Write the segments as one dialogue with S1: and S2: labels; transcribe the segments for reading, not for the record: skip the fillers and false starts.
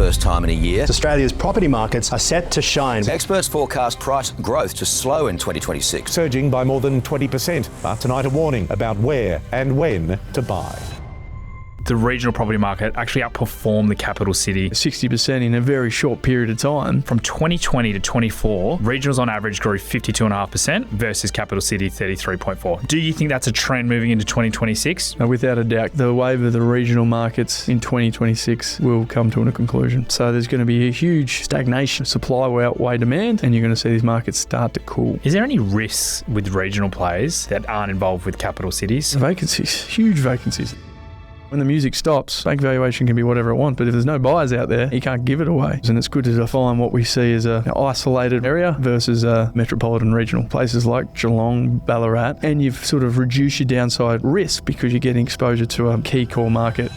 S1: first time in a year.
S2: Australia's property markets are set to shine.
S1: Experts forecast price growth to slow in 2026.
S3: Surging by more than 20%. But tonight a warning about where and when to buy.
S4: The regional property market actually outperformed the capital city
S5: 60% in a very short period of time.
S4: from 2020 to 24. Regionals on average grew 52.5% versus capital city 33.4. Do you think that's a trend moving into 2026?
S5: Without a doubt, the wave of the regional markets in 2026 will come to a conclusion. So there's going to be a huge stagnation. Supply will outweigh demand, and you're going to see these markets start to cool.
S4: Is there any risks with regional players that aren't involved with capital cities?
S5: Vacancies, huge vacancies. When the music stops, bank valuation can be whatever it wants, but if there's no buyers out there, you can't give it away. And it's good to define what we see as an isolated area versus a metropolitan regional. Places like Geelong, Ballarat, and you've sort of reduced your downside risk because you're getting exposure to a key core market.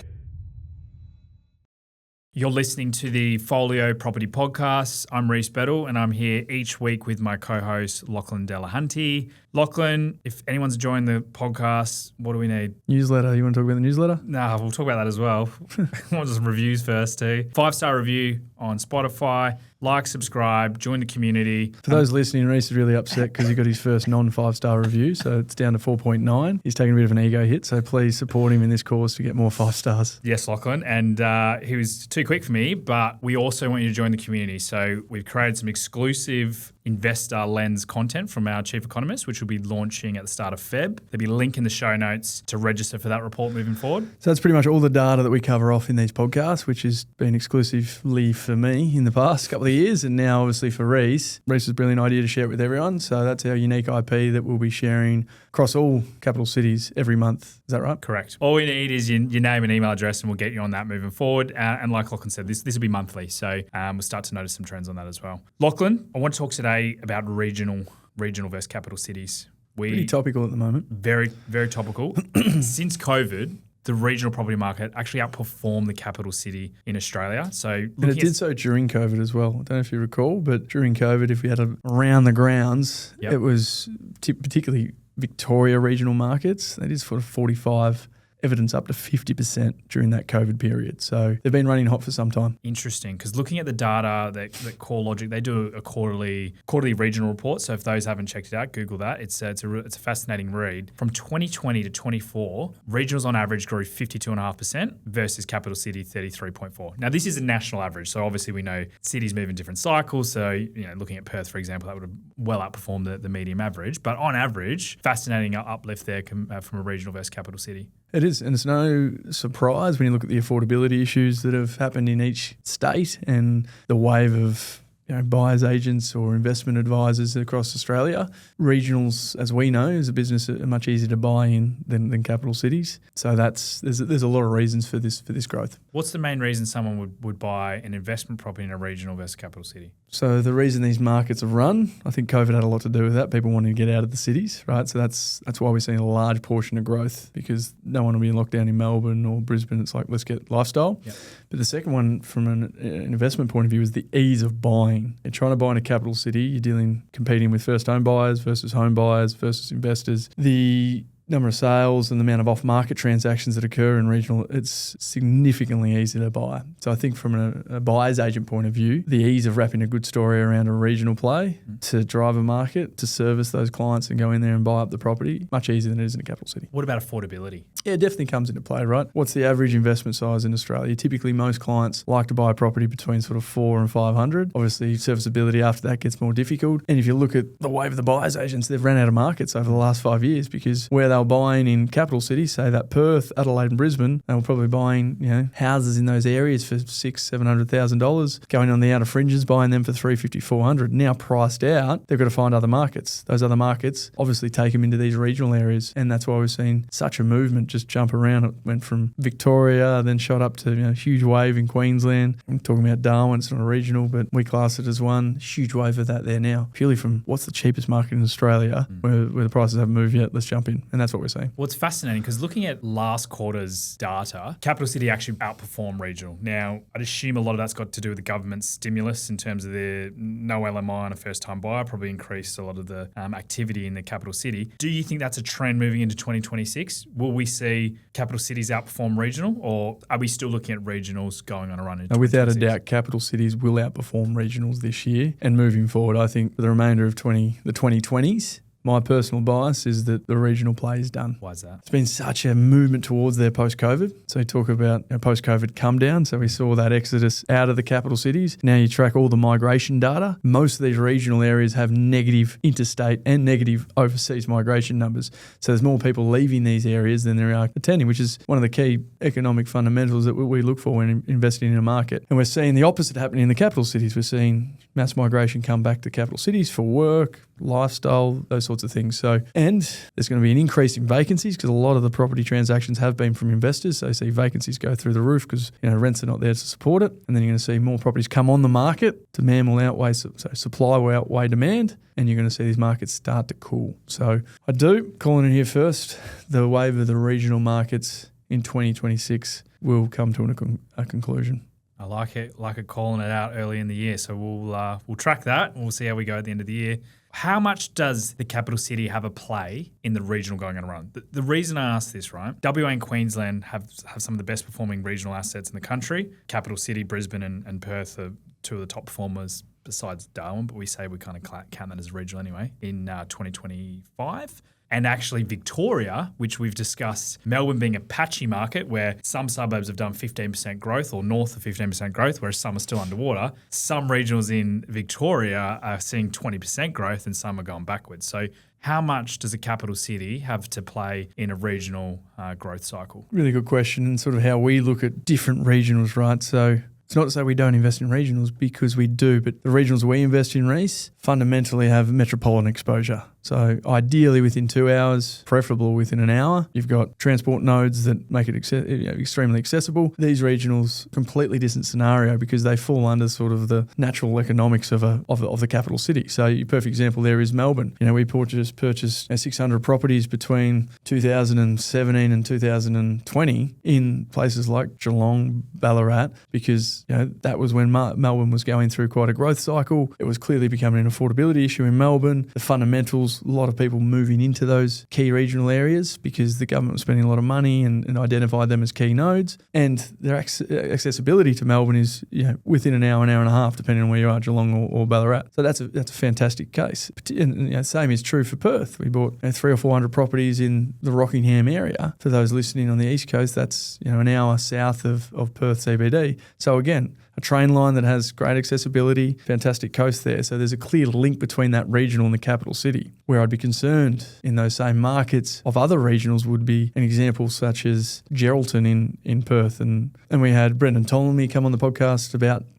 S4: You're listening to the Folio Property Podcast. I'm Reece Bettle, and I'm here each week with my co-host, Lachlan Delahunty. Lachlan, if anyone's joined the podcast, what do we need?
S5: Newsletter. You want to talk about the newsletter?
S4: Nah, we'll talk about that as well. I want some reviews first too. 5-star review on Spotify. Like, subscribe, join the community.
S5: For those listening, Reece is really upset because he got his first non-5-star review, so it's down to 4.9. He's taking a bit of an ego hit, so please support him in this cause to get more 5 stars.
S4: Yes, Lachlan, and he was too quick for me, but we also want you to join the community. So we've created some exclusive investor lens content from our chief economist, which will be launching at the start of Feb. There'll be a link in the show notes to register for that report moving forward.
S5: So that's pretty much all the data that we cover off in these podcasts, which has been exclusively for me in the past couple of years, and now obviously for Reece. Reece's a brilliant idea to share it with everyone. So that's our unique IP that we'll be sharing across all capital cities every month. Is that right?
S4: Correct. All we need is your name and email address, and we'll get you on that moving forward. And like Lachlan said, this will be monthly, so we'll start to notice some trends on that as well. Lachlan, I want to talk today about regional versus capital cities.
S5: Pretty topical at the moment.
S4: Very, very topical. Since COVID, the regional property market actually outperformed the capital city in Australia. And
S5: it did so during COVID as well. I don't know if you recall, but during COVID, if we had around the grounds, It was particularly Victoria regional markets. That is for 45, evidence up to 50% during that COVID period. So they've been running hot for some time.
S4: Interesting, because looking at the data that CoreLogic, they do a quarterly regional report. So if those haven't checked it out, Google that. It's a fascinating read. From 2020 to 24, regionals on average grew 52.5% versus capital city 33.4. Now this is a national average, so obviously we know cities move in different cycles. So looking at Perth, for example, that would have well outperformed the medium average. But on average, fascinating uplift there from a regional versus capital city.
S5: It is, and it's no surprise when you look at the affordability issues that have happened in each state and the wave of buyers agents or investment advisors across Australia. Regionals, as we know, as a business, are much easier to buy in than capital cities. So there's a lot of reasons for this growth.
S4: What's the main reason someone would buy an investment property in a regional versus capital city?
S5: So the reason these markets have run, I think COVID had a lot to do with that. People wanting to get out of the cities, right? So that's why we're seeing a large portion of growth, because no one will be in lockdown in Melbourne or Brisbane. It's like, let's get lifestyle. Yep. But the second one, from an investment point of view, is the ease of buying. You're trying to buy in a capital city, you're competing with first home buyers versus home buyers versus investors. The number of sales and the amount of off-market transactions that occur in regional, it's significantly easier to buy. So I think from a buyer's agent point of view, the ease of wrapping a good story around a regional play to drive a market, to service those clients and go in there and buy up the property, much easier than it is in a capital city.
S4: What about affordability?
S5: Yeah, it definitely comes into play, right? What's the average investment size in Australia? Typically, most clients like to buy a property between sort of 400 and 500. Obviously, serviceability after that gets more difficult. And if you look at the wave of the buyer's agents, they've ran out of markets over the last 5 years, because where they were buying in capital cities, say that Perth, Adelaide and Brisbane, they were probably buying houses in those areas for $600,000-$700,000, going on the outer fringes, buying them for $350,000, $400,000. Now priced out, they've got to find other markets. Those other markets obviously take them into these regional areas, and that's why we've seen such a movement just jump around. It went from Victoria, then shot up to huge wave in Queensland. I'm talking about Darwin, it's not a regional, but we class it as one. Huge wave of that there now, purely from what's the cheapest market in Australia, where the prices haven't moved yet, let's jump in. And that's what we're seeing.
S4: Well, it's fascinating because looking at last quarter's data, capital city actually outperformed regional. Now, I'd assume a lot of that's got to do with the government stimulus in terms of the no LMI on a first-time buyer, probably increased a lot of the activity in the capital city. Do you think that's a trend moving into 2026? Will we see capital cities outperform regional, or are we still looking at regionals going on a run into
S5: Without a
S4: 2026?
S5: doubt, capital cities will outperform regionals this year. And moving forward, I think for the remainder of the 2020s, my personal bias is that the regional play is done.
S4: Why is that?
S5: It's been such a movement towards their post-COVID. So you talk about post-COVID come down. So we saw that exodus out of the capital cities. Now you track all the migration data. Most of these regional areas have negative interstate and negative overseas migration numbers. So there's more people leaving these areas than there are attending, which is one of the key economic fundamentals that we look for when investing in a market. And we're seeing the opposite happening in the capital cities. We're seeing mass migration come back to capital cities for work, lifestyle, those sorts of things. So, and there's going to be an increase in vacancies because a lot of the property transactions have been from investors. So you see vacancies go through the roof because rents are not there to support it. And then you're going to see more properties come on the market. Demand will outweigh, so supply will outweigh demand. And you're going to see these markets start to cool. So I do, calling it here first, the wave of the regional markets in 2026 will come to a conclusion.
S4: I like it calling it out early in the year. So we'll track that and we'll see how we go at the end of the year. How much does the capital city have a play in the regional going on a run? The reason I ask this, right? WA and Queensland have some of the best performing regional assets in the country. Capital city, Brisbane and Perth are two of the top performers besides Darwin, but we say we kind of count that as regional anyway in 2025. And actually Victoria, which we've discussed, Melbourne being a patchy market where some suburbs have done 15% growth or north of 15% growth, whereas some are still underwater. Some regionals in Victoria are seeing 20% growth and some are going backwards. So how much does a capital city have to play in a regional growth cycle?
S5: Really good question, and sort of how we look at different regionals, right? So it's not to say we don't invest in regionals, because we do, but the regionals we invest in, Reece, fundamentally have metropolitan exposure. So ideally within 2 hours, preferable within an hour. You've got transport nodes that make it extremely accessible. These regionals, completely different scenario because they fall under sort of the natural economics of the capital city. So your perfect example there is Melbourne. We purchased 600 properties between 2017 and 2020 in places like Geelong, Ballarat, because that was when Melbourne was going through quite a growth cycle. It was clearly becoming an affordability issue in Melbourne. The fundamentals, a lot of people moving into those key regional areas because the government was spending a lot of money and identified them as key nodes. And their accessibility to Melbourne is within an hour and a half, depending on where you are, Geelong or Ballarat. So that's a fantastic case. And same is true for Perth. We bought 300 or 400 properties in the Rockingham area. For those listening on the East Coast, that's an hour south of Perth CBD. So again, a train line that has great accessibility, fantastic coast there. So there's a clear link between that regional and the capital city. Where I'd be concerned in those same markets of other regionals would be an example such as Geraldton in Perth. And we had Brendan Ptolemy come on the podcast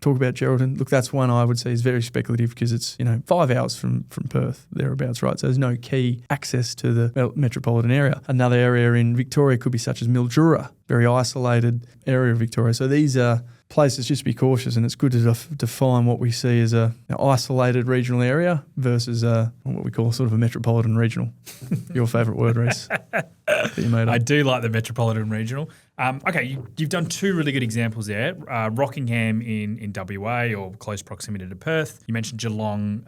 S5: talk about Geraldton. Look, that's one I would say is very speculative because it's 5 hours from Perth, thereabouts, right? So there's no key access to the metropolitan area. Another area in Victoria could be such as Mildura, very isolated area of Victoria. So these are places, just be cautious, and it's good to define what we see as an isolated regional area versus what we call sort of a metropolitan regional. Your favourite word, Reece, that you made up.
S4: I do like the metropolitan regional. Okay, you've done two really good examples there. Rockingham in WA or close proximity to Perth. You mentioned Geelong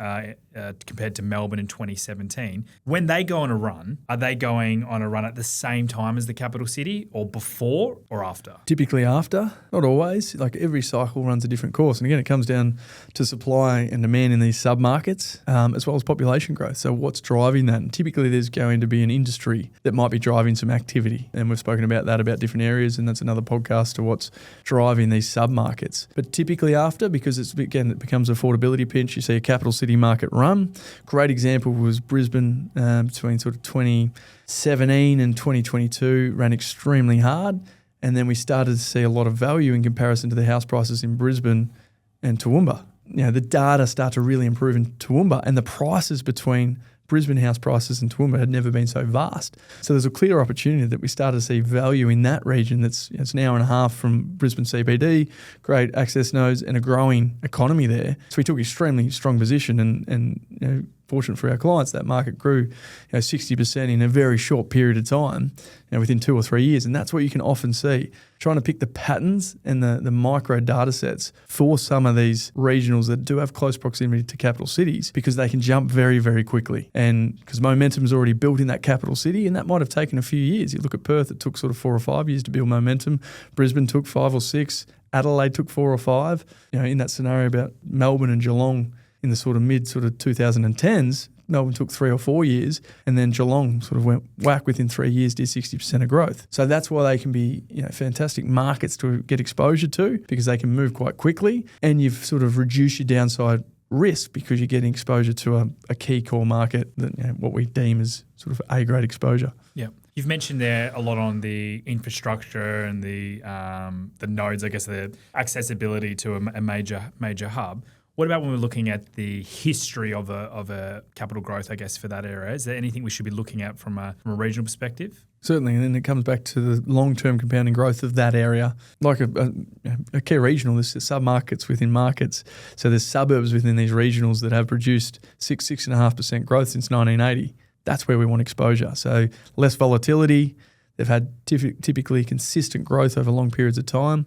S4: compared to Melbourne in 2017. When they go on a run, are they going on a run at the same time as the capital city or before or after?
S5: Typically after, not always. Like every cycle runs a different course. And again, it comes down to supply and demand in these sub-markets as well as population growth. So what's driving that? And typically there's going to be an industry that might be driving some activity. And we've spoken about that about different areas, and that's another podcast to what's driving these sub-markets. But typically after, because it becomes an affordability pinch, you see a capital city market run. Great example was Brisbane between sort of 2017 and 2022, ran extremely hard. And then we started to see a lot of value in comparison to the house prices in Brisbane and Toowoomba. The data start to really improve in Toowoomba, and the prices between Brisbane house prices and Toowoomba had never been so vast. So there's a clear opportunity that we started to see value in that region that's it's an hour and a half from Brisbane CBD, great access nodes and a growing economy there. So we took extremely strong position and fortunate for our clients, that market grew 60% in a very short period of time, within 2 or 3 years. And that's what you can often see. Trying to pick the patterns and the micro data sets for some of these regionals that do have close proximity to capital cities, because they can jump very, very quickly. And because momentum is already built in that capital city, and that might have taken a few years. You look at Perth, it took sort of 4 or 5 years to build momentum. Brisbane took 5 or 6. Adelaide took 4 or 5. In that scenario about Melbourne and Geelong in the sort of mid 2010s, Melbourne took 3 or 4 years, and then Geelong sort of went whack within 3 years, did 60% of growth. So that's why they can be fantastic markets to get exposure to, because they can move quite quickly, and you've sort of reduced your downside risk because you're getting exposure to a key core market that what we deem as sort of A-grade exposure.
S4: Yeah. You've mentioned there a lot on the infrastructure and the nodes, I guess the accessibility to a major hub. What about when we're looking at the history of a capital growth, I guess, for that area? Is there anything we should be looking at from a regional perspective?
S5: Certainly, and then it comes back to the long-term compounding growth of that area. Like a key regional, there's sub-markets within markets. So there's suburbs within these regionals that have produced 6.5% growth since 1980. That's where we want exposure. So less volatility. They've had typically consistent growth over long periods of time,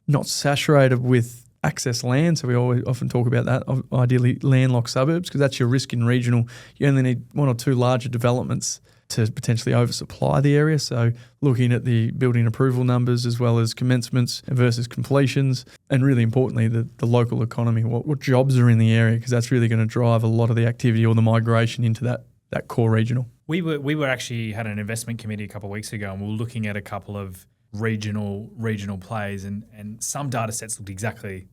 S5: not saturated with access land. So we often talk about that, ideally landlocked suburbs, because that's your risk in regional. You only need 1 or 2 larger developments to potentially oversupply the area. So looking at the building approval numbers as well as commencements versus completions, and really importantly, the local economy, what jobs are in the area, because that's really going to drive a lot of the activity or the migration into that core regional. We
S4: were actually had an investment committee a couple of weeks ago, and we were looking at a couple of regional plays, and some data sets looked exactly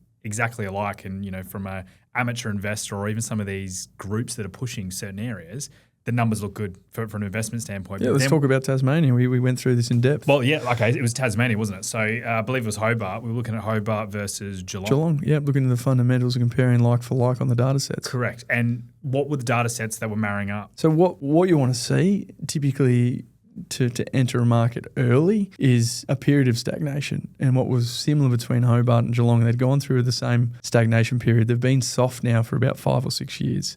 S4: alike. And from a amateur investor or even some of these groups that are pushing certain areas, the numbers look good from an investment standpoint.
S5: Yeah, let's talk about Tasmania. We went through this in depth.
S4: Well, yeah, okay, it was Tasmania, wasn't it? So I believe it was Hobart. We were looking at Hobart versus Geelong.
S5: Yeah, looking at the fundamentals and comparing like for like on the data sets.
S4: Correct. And what were the data sets that were marrying up?
S5: So what you want to see typically to enter a market early is a period of stagnation. And what was similar between Hobart and Geelong, they'd gone through the same stagnation period. They've been soft now for about 5 or 6 years,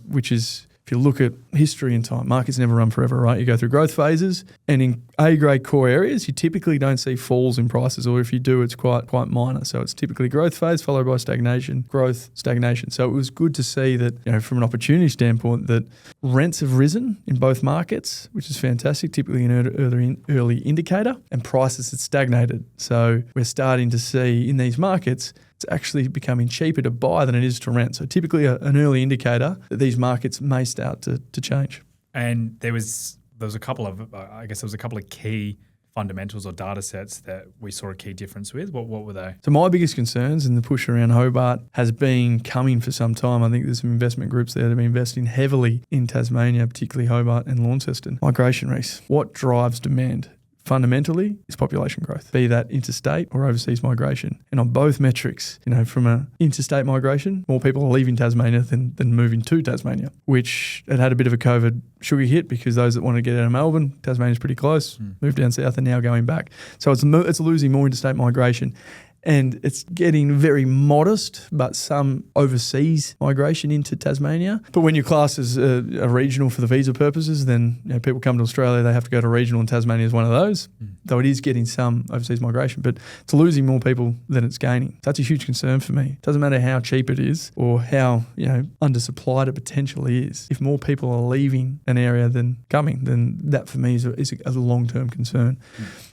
S5: which is, if you look at history and time, markets never run forever, right? You go through growth phases, and in A-grade core areas, you typically don't see falls in prices, or if you do, it's quite minor. So it's typically growth phase followed by stagnation, growth, stagnation. So it was good to see that, from an opportunity standpoint, that rents have risen in both markets, which is fantastic, typically an early indicator, and prices have stagnated. So we're starting to see in these markets, it's actually becoming cheaper to buy than it is to rent. So typically an early indicator that these markets may start to change.
S4: And there was a couple of key fundamentals or data sets that we saw a key difference with. What were they?
S5: So my biggest concerns and the push around Hobart has been coming for some time. I think there's some investment groups there that have been investing heavily in Tasmania, particularly Hobart and Launceston. Migration risks. What drives demand? Fundamentally is population growth, be that interstate or overseas migration. And on both metrics, from an interstate migration, more people are leaving Tasmania than moving to Tasmania, which it had a bit of a COVID sugar hit, because those that want to get out of Melbourne, Tasmania's pretty close, moved down south and now going back. So it's losing more interstate migration. And it's getting very modest, but some overseas migration into Tasmania. But when you class as a regional for the visa purposes, then people come to Australia, they have to go to regional, and Tasmania is one of those. Though it is getting some overseas migration, but it's losing more people than it's gaining. That's a huge concern for me. It doesn't matter how cheap it is or how undersupplied it potentially is. If more people are leaving an area than coming, then that for me is a long-term concern.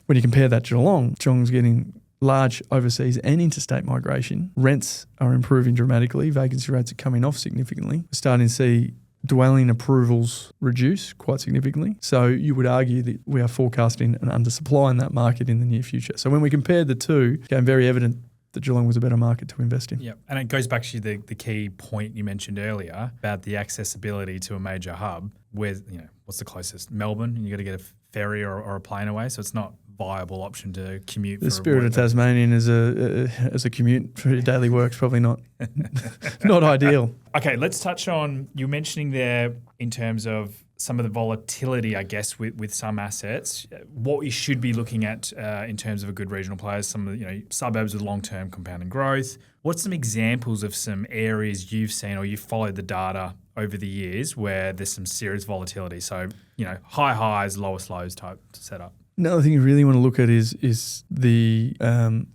S5: When you compare that to Geelong's getting large overseas and interstate migration. Rents are improving dramatically. Vacancy rates are coming off significantly. We're starting to see dwelling approvals reduce quite significantly. So you would argue that we are forecasting an undersupply in that market in the near future. So when we compared the two, it became very evident that Geelong was a better market to invest in.
S4: Yeah, and it goes back to the key point you mentioned earlier about the accessibility to a major hub. Where what's the closest? Melbourne, and you got to get a ferry or a plane away, so it's not viable option to commute.
S5: The spirit of Tasmanian as a commute for your daily work's probably not ideal.
S4: Okay, let's touch on, you mentioning there in terms of some of the volatility, I guess, with some assets, what you should be looking at in terms of a good regional players, some of the suburbs with long-term compounding growth. What's some examples of some areas you've seen or you followed the data over the years where there's some serious volatility. So, high highs, lowest lows type setup.
S5: Another thing you really want to look at is the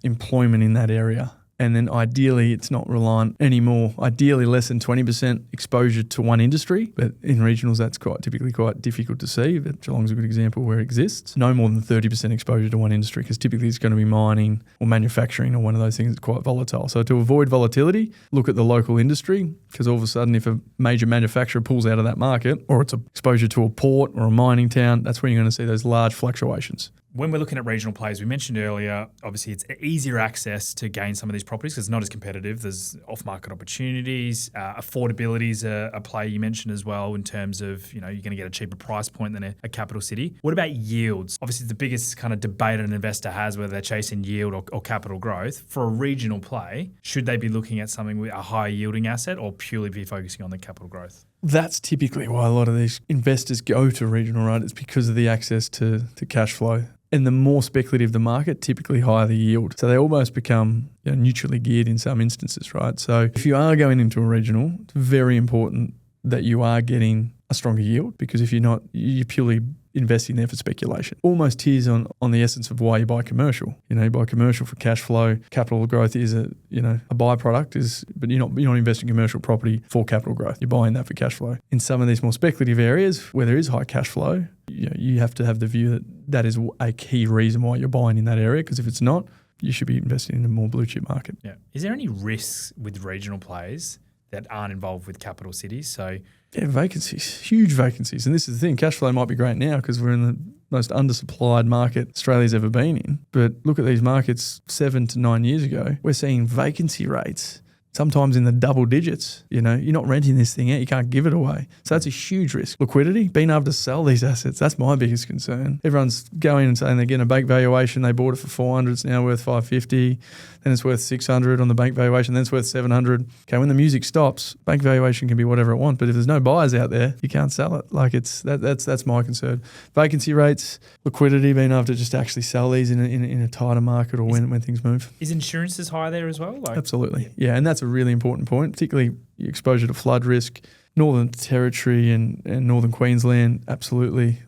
S5: employment in that area. And then ideally, it's not reliant anymore. Ideally, less than 20% exposure to one industry. But in regionals, that's typically quite difficult to see. But Geelong's a good example where it exists. No more than 30% exposure to one industry, because typically it's going to be mining or manufacturing or one of those things that's quite volatile. So to avoid volatility, look at the local industry, because all of a sudden, if a major manufacturer pulls out of that market, or it's exposure to a port or a mining town, that's when you're going to see those large fluctuations.
S4: When we're looking at regional plays, we mentioned earlier, obviously it's easier access to gain some of these properties because it's not as competitive. There's off-market opportunities. Affordability is a play you mentioned as well in terms of, you're going to get a cheaper price point than a capital city. What about yields? Obviously, the biggest kind of debate an investor has whether they're chasing yield or capital growth. For a regional play, should they be looking at something with a high yielding asset or purely be focusing on the capital growth?
S5: That's typically why a lot of these investors go to regional, right? It's because of the access to cash flow. And the more speculative the market, typically higher the yield. So they almost become neutrally geared in some instances, right? So if you are going into a regional, it's very important that you are getting a stronger yield, because if you're not, you're purely investing there for speculation. Almost tears on the essence of why you buy commercial. You buy commercial for cash flow. Capital growth is a byproduct, but you're not investing in commercial property for capital growth. You're buying that for cash flow. In some of these more speculative areas where there is high cash flow, you have to have the view that is a key reason why you're buying in that area, because if it's not, you should be investing in a more blue chip market.
S4: Yeah. Is there any risks with regional plays that aren't involved with capital cities? So
S5: vacancies, huge vacancies. And this is the thing, cash flow might be great now because we're in the most undersupplied market Australia's ever been in. But look at these markets 7 to 9 years ago, we're seeing vacancy rates sometimes in the double digits. You're not renting this thing out. You can't give it away. So that's a huge risk. Liquidity, being able to sell these assets, that's my biggest concern. Everyone's going and saying they're getting a bank valuation. They bought it for 400. It's now worth 550. Then it's worth 600 on the bank valuation. Then it's worth 700. Okay, when the music stops, bank valuation can be whatever it wants. But if there's no buyers out there, you can't sell it. That's my concern. Vacancy rates, liquidity, being able to just actually sell these in a tighter market or when things move.
S4: Is insurances high there as well?
S5: Absolutely. Yeah, and that's a really important point, particularly exposure to flood risk. Northern Territory and Northern Queensland, absolutely.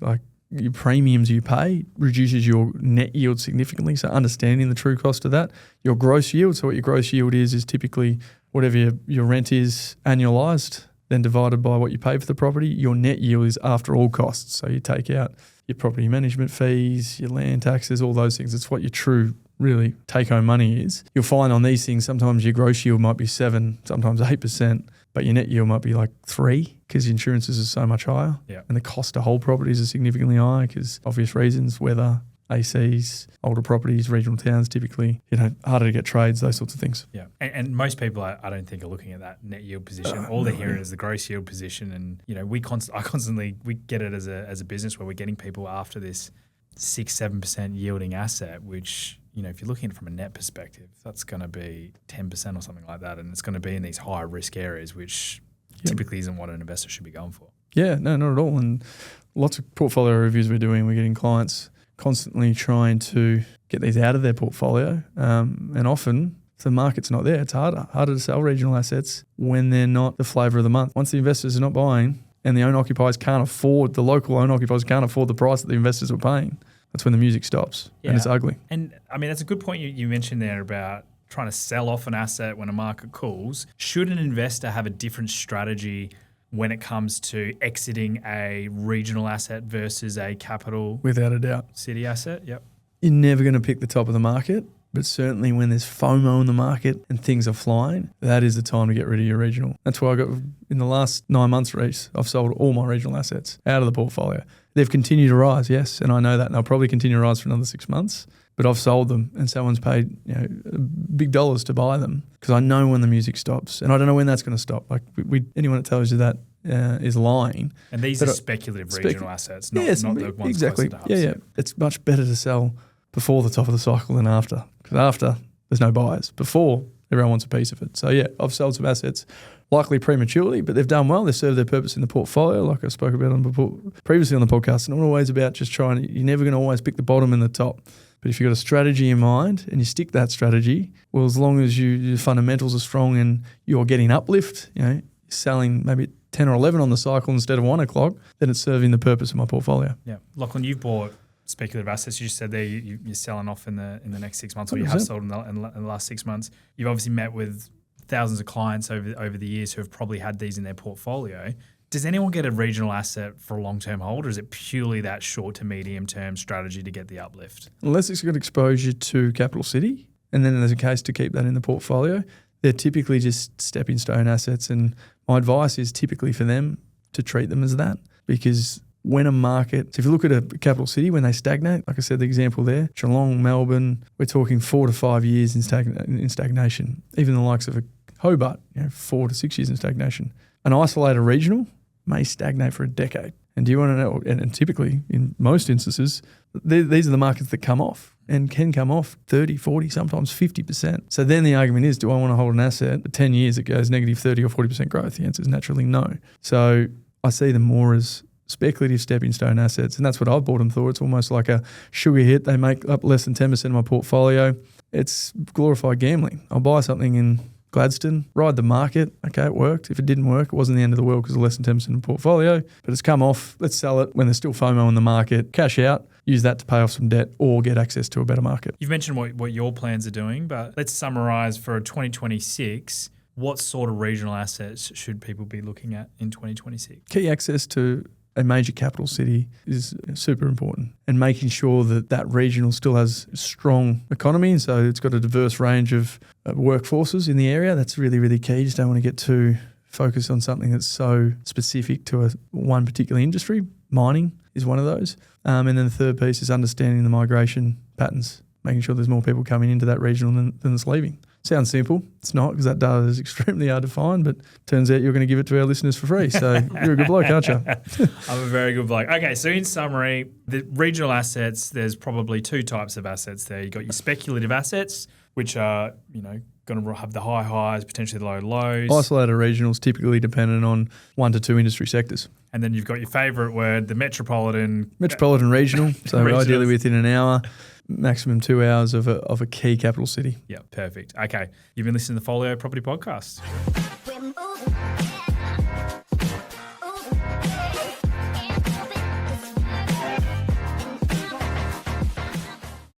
S5: Your premiums you pay reduces your net yield significantly. So understanding the true cost of that. Your gross yield, so what your gross yield is typically whatever your rent is annualised, then divided by what you pay for the property. Your net yield is after all costs. So you take out your property management fees, your land taxes, all those things. It's what your true really take-home money is. You'll find on these things sometimes your gross yield might be 7%, sometimes 8%, but your net yield might be 3% because your insurances are so much higher.
S4: Yeah.
S5: And the cost to hold properties is significantly higher because obvious reasons, weather, ACs, older properties, regional towns typically, harder to get trades, those sorts of things.
S4: Yeah. And most people, I don't think, are looking at that net yield position. All they're hearing is the gross yield position. And, we get it as a business where we're getting people after this 6-7% yielding asset, which, if you're looking at it from a net perspective, that's going to be 10% or something like that. And it's going to be in these higher risk areas, which typically isn't what an investor should be going for.
S5: Yeah, no, not at all. And lots of portfolio reviews we're doing, we're getting clients constantly trying to get these out of their portfolio. And often, if the market's not there, it's harder to sell regional assets when they're not the flavour of the month. Once the investors are not buying and the local owner-occupiers can't afford the price that the investors were paying, that's when the music stops and it's ugly.
S4: And that's a good point you mentioned there about trying to sell off an asset when a market cools. Should an investor have a different strategy when it comes to exiting a regional asset versus a capital
S5: Without a doubt.
S4: city asset? Yep.
S5: You're never going to pick the top of the market, but certainly when there's FOMO in the market and things are flying, that is the time to get rid of your regional. That's why in the last 9 months, Reece, I've sold all my regional assets out of the portfolio. They've continued to rise, yes, and I know that, and they'll probably continue to rise for another 6 months. But I've sold them, and someone's paid big dollars to buy them because I know when the music stops, and I don't know when that's going to stop. Anyone that tells you that is lying.
S4: And these are speculative regional assets, not the ones
S5: exactly.
S4: closer to hubs.
S5: Yeah. It's much better to sell before the top of the cycle than after, because after there's no buyers. Before, everyone wants a piece of it. So yeah, I've sold some assets likely prematurely, but they've done well. They've served their purpose in the portfolio, like I spoke about previously on the podcast. It's not always about just you're never going to always pick the bottom and the top. But if you've got a strategy in mind and you stick that strategy, well, as long as your fundamentals are strong and you're getting uplift, you're selling maybe 10 or 11 on the cycle instead of 1 o'clock, then it's serving the purpose of my portfolio.
S4: Yeah. Lachlan, you've bought speculative assets. You just said there you're selling off in the next 6 months, or you have
S5: 100%.
S4: sold in the last 6 months. You've obviously met with thousands of clients over the years who have probably had these in their portfolio. Does anyone get a regional asset for a long-term hold, or is it purely that short to medium-term strategy to get the uplift?
S5: Unless it's got exposure to capital city, and then there's a case to keep that in the portfolio, they're typically just stepping stone assets. And my advice is typically for them to treat them as that, because when a market, so if you look at a capital city, when they stagnate, like I said, the example there, Geelong, Melbourne, we're talking 4 to 5 years in stagnation. Even the likes of a Hobart, 4 to 6 years in stagnation. An isolated regional may stagnate for a decade. And do you want to know, and typically in most instances, these are the markets that come off and can come off 30, 40, sometimes 50%. So then the argument is, do I want to hold an asset for 10 years that goes negative 30 or 40% growth? The answer is naturally no. So I see them more as speculative stepping stone assets, and that's what I've bought them for. It's almost like a sugar hit. They make up less than 10% of my portfolio. It's glorified gambling. I'll buy something in Gladstone, ride the market. Okay, it worked. If it didn't work, it wasn't the end of the world because of less than 10% of the portfolio. But it's come off. Let's sell it when there's still FOMO in the market. Cash out. Use that to pay off some debt or get access to a better market.
S4: You've mentioned what your plans are doing, but let's summarize for 2026. What sort of regional assets should people be looking at in 2026?
S5: Key access to a major capital city is super important, and making sure that that regional still has a strong economy. So it's got a diverse range of workforces in the area. That's really, really key. You just don't want to get too focused on something that's so specific to one particular industry. Mining is one of those. And then the third piece is understanding the migration patterns, making sure there's more people coming into that regional than that's leaving. Sounds simple. It's not, because that data is extremely hard to find, but turns out you're going to give it to our listeners for free. So you're a good bloke, aren't you?
S4: I'm a very good bloke. Okay, so in summary, the regional assets, there's probably two types of assets there. You've got your speculative assets, which are, going to have the high highs, potentially the low lows.
S5: Isolated regionals typically dependent on 1 to 2 industry sectors.
S4: And then you've got your favourite word, the metropolitan
S5: Regional, so
S4: Regionals.
S5: ideally within an hour, maximum 2 hours of a key capital city.
S4: Yeah, perfect. Okay, you've been listening to the Folio Property Podcast.
S6: We're moving.